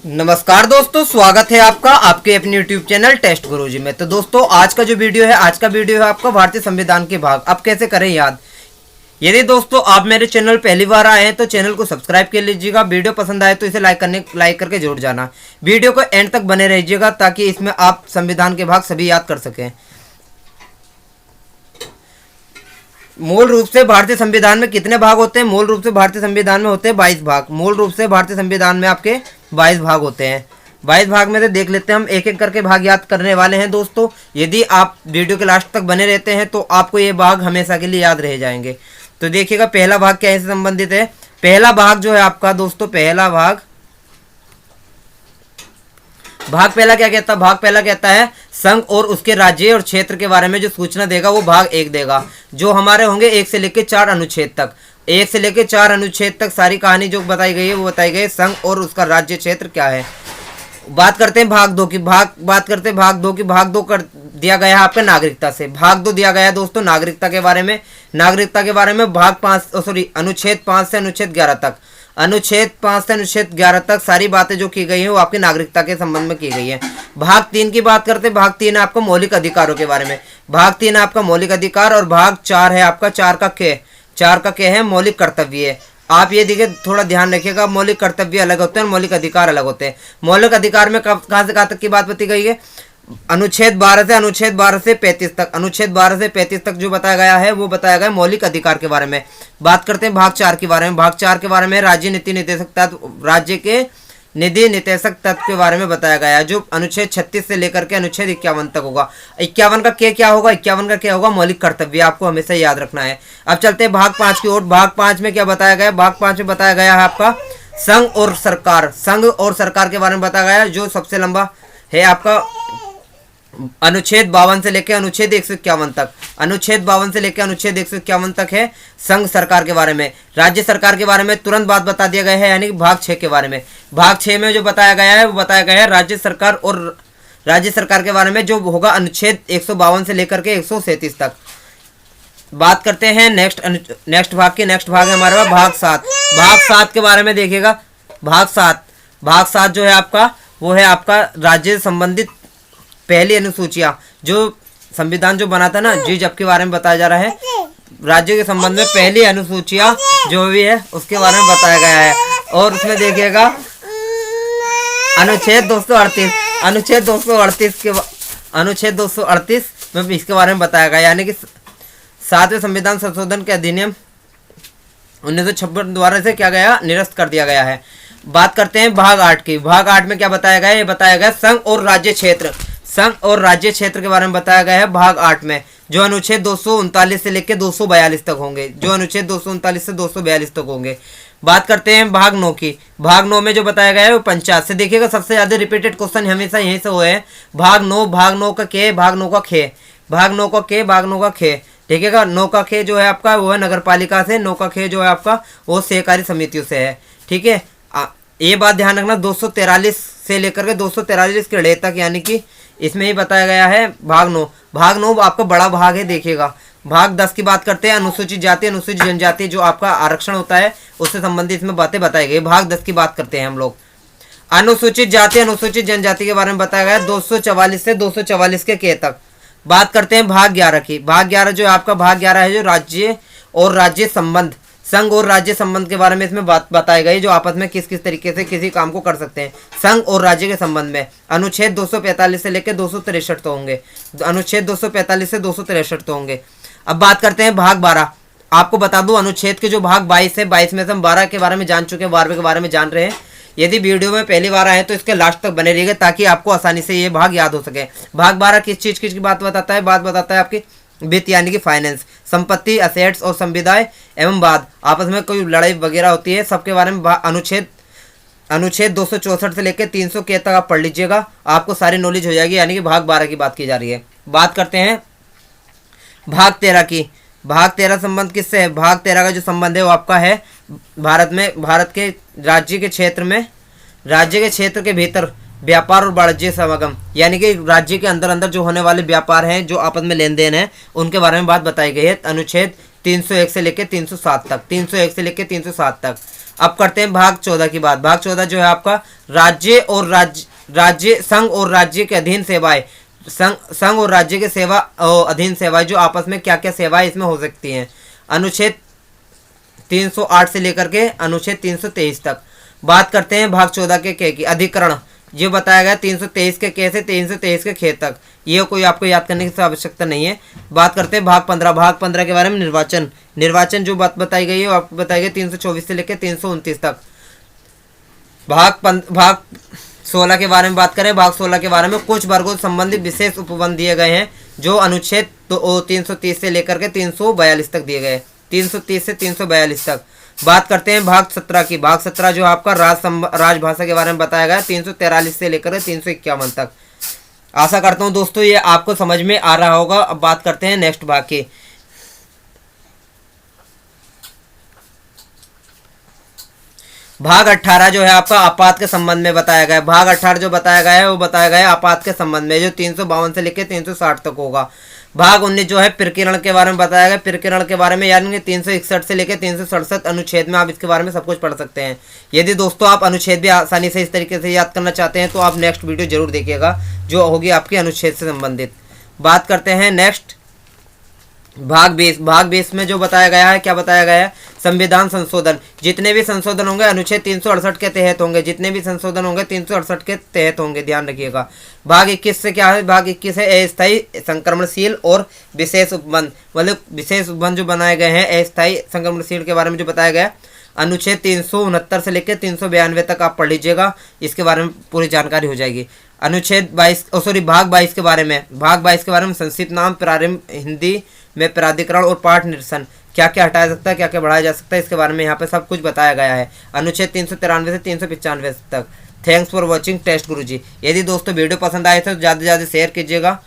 नमस्कार दोस्तों, स्वागत है आपका आपके अपने YouTube चैनल टेस्ट गुरुजी में। तो दोस्तों आज का वीडियो है आपका भारतीय संविधान के भाग अब कैसे करें याद। यदि दोस्तों आप मेरे चैनल पहली बार आए हैं तो चैनल को सब्सक्राइब कर लीजिएगा। वीडियो पसंद आए तो इसे लाइक करके जरूर जाना। वीडियो को एंड तक बने रहिएगा ताकि इसमें आप संविधान के भाग सभी याद कर सकें। मूल रूप से भारतीय संविधान में कितने भाग होते हैं? मूल रूप से भारतीय संविधान में होते हैं 22 भाग। मूल रूप से भारतीय संविधान में आपके 22 भाग होते हैं। 22 भाग में से देख लेते हैं, हम एक एक करके भाग याद करने वाले हैं दोस्तों। यदि आप वीडियो के लास्ट तक बने रहते हैं तो आपको ये भाग हमेशा के लिए याद रह जाएंगे। तो देखिएगा पहला भाग क्या इससे संबंधित है। पहला भाग जो है आपका दोस्तों, पहला भाग पहला क्या कहता है? भाग पहला कहता है संघ और उसके राज्य और क्षेत्र के बारे में जो सूचना देगा वो भाग 1 देगा। जो हमारे होंगे 1 से लेकर 4 अनुच्छेद तक, 1 से लेकर 4 अनुच्छेद तक सारी कहानी जो बताई गई है वो बताई गई है संघ और उसका राज्य क्षेत्र क्या है। बात करते हैं भाग 2 की। भाग 2 कर दिया गया है आपका नागरिकता से। भाग 2 दिया गया है दोस्तों नागरिकता के बारे में। अनुच्छेद 5 से अनुच्छेद 11 तक, अनुच्छेद 5 से अनुच्छेद 11 तक सारी बातें जो की गई हैं वो आपकी नागरिकता के संबंध में की गई है। भाग 3 की बात करते हैं। भाग 3 है आपका मौलिक अधिकारों के बारे में। भाग 3 है आपका मौलिक अधिकार। और भाग 4 है आपका 4 का क्या है? मौलिक कर्तव्य। आप ये देखिए, थोड़ा ध्यान रखिएगा, मौलिक कर्तव्य अलग होते हैं और मौलिक अधिकार अलग होते हैं। मौलिक अधिकार में कहाँ से कहाँ तक की बात बताई गई है? अनुच्छेद 12 से 35 तक, अनुच्छेद 12 से 35 तक जो बताया गया है वो बताया गया है मौलिक अधिकार के बारे में। बात करते हैं भाग 4 के बारे में। भाग 4 के बारे में राज्य नीति निर्देशक तत्व, राज्य के निधि निर्देशक तत्व के बारे में बताया गया है, जो अनुच्छेद 36 से लेकर के अनुच्छेद 51 तक होगा। 51 का क्या होगा? 51 का क्या होगा? मौलिक कर्तव्य। आपको हमेशा याद रखना है। अब चलते हैं भाग 5 की ओर। भाग 5 में क्या बताया गया? भाग 5 में बताया गया है आपका संघ और सरकार। संघ और सरकार के बारे में बताया गया है, जो सबसे लंबा है आपका अनुच्छेद 52 से लेकर अनुच्छेद 151 तक। अनुच्छेद 52 से लेकर अनुच्छेद 151 तक है संघ सरकार के बारे में। राज्य सरकार के बारे में तुरंत बात बता दिया गया है, यानी कि भाग 6 के बारे में। भाग 6 में जो बताया गया है वो बताया गया है राज्य सरकार और राज्य सरकार के बारे में, जो होगा अनुच्छेद 152 से लेकर के 137 तक। बात करते हैं नेक्स्ट भाग की। नेक्स्ट भाग है हमारे पास भाग 7। भाग 7 के बारे में देखिएगा। भाग 7 जो है आपका वो है आपका राज्य से संबंधित पहली अनुसूचियां, जो संविधान जो बना था ना जी, जब के बारे में बताया जा रहा है। राज्यों के संबंध में पहली अनुसूचियां जो भी है उसके बारे में बताया गया है। और उसमें देखिएगा अनुच्छेद 238 में इसके बारे में बताया गया, यानी कि 7वें संविधान संशोधन के अधिनियम 1956 द्वारा से क्या गया? निरस्त कर दिया गया है। बात करते हैं भाग 8 की। भाग 8 में क्या बताया गया? ये बताया गया संघ और राज्य क्षेत्र के बारे में बताया गया है भाग 8 में, जो अनुच्छेद 239 से लेकर 242 तक होंगे, जो अनुच्छेद 239 से 242 तक होंगे। बात करते हैं भाग 9 की। भाग 9 में जो बताया गया है वो पंचायत से। देखिएगा सबसे ज्यादा रिपीटेड क्वेश्चन हमेशा यहीं से हुए हैं। भाग 9 का के, भाग 9 का खे, भाग 9 का के, भाग 9 का खे। देखिएगा 9 का खे जो है आपका वो है नगर पालिका से, 9 का खे जो है आपका वो सहकारी समितियों से है। ठीक है, ये बात ध्यान रखना। 243 से लेकर के 243 के ढेर तक, यानी कि इसमें ही बताया गया है भाग 9। भाग 9 आपका बड़ा भाग है। देखिएगा भाग 10 की बात करते हैं। अनुसूचित जाति अनुसूचित जनजाति जो आपका आरक्षण होता है उससे संबंधित इसमें बातें बताई गई। भाग 10 की बात करते हैं हम लोग। अनुसूचित जाति अनुसूचित जनजाति के बारे में बताया गया 244 से 244 के तक। बात करते हैं भाग 11 की। भाग 11 जो आपका भाग 11 है, जो राज्य और राज्य संबंध, संघ और राज्य संबंध के बारे में इसमें बात बताई गई, जो आपस में किस किस तरीके से किसी काम को कर सकते हैं संघ और राज्य के संबंध में। अनुच्छेद 245 से लेकर 263 तो होंगे, अनुच्छेद 245 से 263 तो होंगे। अब बात करते हैं भाग 12। आपको बता दूं अनुच्छेद के जो भाग 22 है, 22 में से हम 12 के बारे में जान चुके हैं, 12वें के बारे में जान रहे हैं। यदि वीडियो में पहली बार आए तो इसके लास्ट तक बने रहिएगा ताकि आपको आसानी से ये भाग याद हो सके। भाग 12 किस चीज़ की बात बताता है? बात बताता है आपकी वित्त, यानी कि फाइनेंस, संपत्ति, असेट्स और संविदाएं एवं बाद आपस में कोई लड़ाई वगैरह होती है, सबके बारे में अनुच्छेद 264 से लेकर 300 के तक आप पढ़ लीजिएगा, आपको सारी नॉलेज हो जाएगी। यानी कि भाग 12 की बात की जा रही है। बात करते हैं भाग 13 की। भाग 13 संबंध किससे है? भाग 13 का जो संबंध है वो आपका है भारत के राज्य के क्षेत्र के भीतर व्यापार और वाणिज्य समागम, यानी कि राज्य के अंदर जो होने वाले व्यापार हैं, जो आपस में लेन देन है, उनके बारे में बात बताई गई है। अनुच्छेद 301 से लेकर 307 तक, 301 से लेकर 307 तक। अब करते हैं भाग 14 की बात। भाग 14 जो है आपका राज्य संघ और राज्य के अधीन सेवाएं, संघ और राज्य के सेवा और अधीन सेवाएं जो आपस में क्या क्या सेवाएं इसमें हो सकती हैं। अनुच्छेद 308 से लेकर के अनुच्छेद 323 तक। बात करते हैं भाग 14 के की अधिकरण, ये बताया गया 323 के के से 323 के खे तक, ये कोई आपको याद करने की आवश्यकता नहीं है। बात करते हैं भाग 15। भाग 15 के बारे में निर्वाचन जो बात बताई गई है वो आपको बताई गई 324 से लेकर 329 तक। भाग 16 के बारे में बात करें। भाग 16 के बारे में कुछ वर्गों से संबंधित विशेष उपबंध दिए गए हैं जो अनुच्छेद 330 से लेकर के 342 तक दिए गए, 330 से 342 तक। बात करते हैं भाग 17 की। भाग 17 जो आपका राजभाषा के बारे में बताया गया 343 से लेकर 351 तक। आशा करता हूं दोस्तों ये आपको समझ में आ रहा होगा। अब बात करते हैं नेक्स्ट भाग की। भाग 18 जो है आपका आपात के संबंध में बताया गया है। भाग 18 जो बताया गया है वो बताया गया है आपात के संबंध में, जो 352 से लेकर 360 तक होगा। भाग 19 जो है प्रकीर्णन के बारे में बताया गया। प्रकीर्णन के बारे में यानी 361 से लेकर 367 अनुच्छेद में आप इसके बारे में सब कुछ पढ़ सकते हैं। यदि दोस्तों आप अनुच्छेद भी आसानी से इस तरीके से याद करना चाहते हैं तो आप नेक्स्ट वीडियो जरूर देखिएगा जो होगी आपके अनुच्छेद से संबंधित। बात करते हैं नेक्स्ट भाग 20। भाग 20 में जो बताया गया है, क्या बताया गया है, संविधान संशोधन। जितने भी संशोधन होंगे अनुच्छेद 368 के तहत होंगे, जितने भी संशोधन होंगे 368 के तहत होंगे, ध्यान रखिएगा। भाग 21 से क्या है, भाग 21 है अस्थायी संक्रमणशील और विशेष उपबंध, मतलब विशेष उपबंध जो बनाए गए हैं अस्थायी संक्रमणशील के बारे में जो बताया गया। अनुच्छेद 369 से लेकर 392 तक आप पढ़ लीजिएगा, इसके बारे में पूरी जानकारी हो जाएगी। अनुच्छेद 22 भाग 22 के बारे में, भाग 22 के बारे में संक्षिप्त नाम, प्रारंभ हिंदी में प्राधिकरण और पाठ निरसन, क्या क्या हटाया सकता है, क्या क्या बढ़ाया जा सकता है, इसके बारे में यहाँ पे सब कुछ बताया गया है। अनुच्छेद 393 से 395 तक। थैंक्स फॉर वॉचिंग टेस्ट गुरुजी। यदि दोस्तों वीडियो पसंद आए तो ज़्यादा से ज़्यादा शेयर कीजिएगा।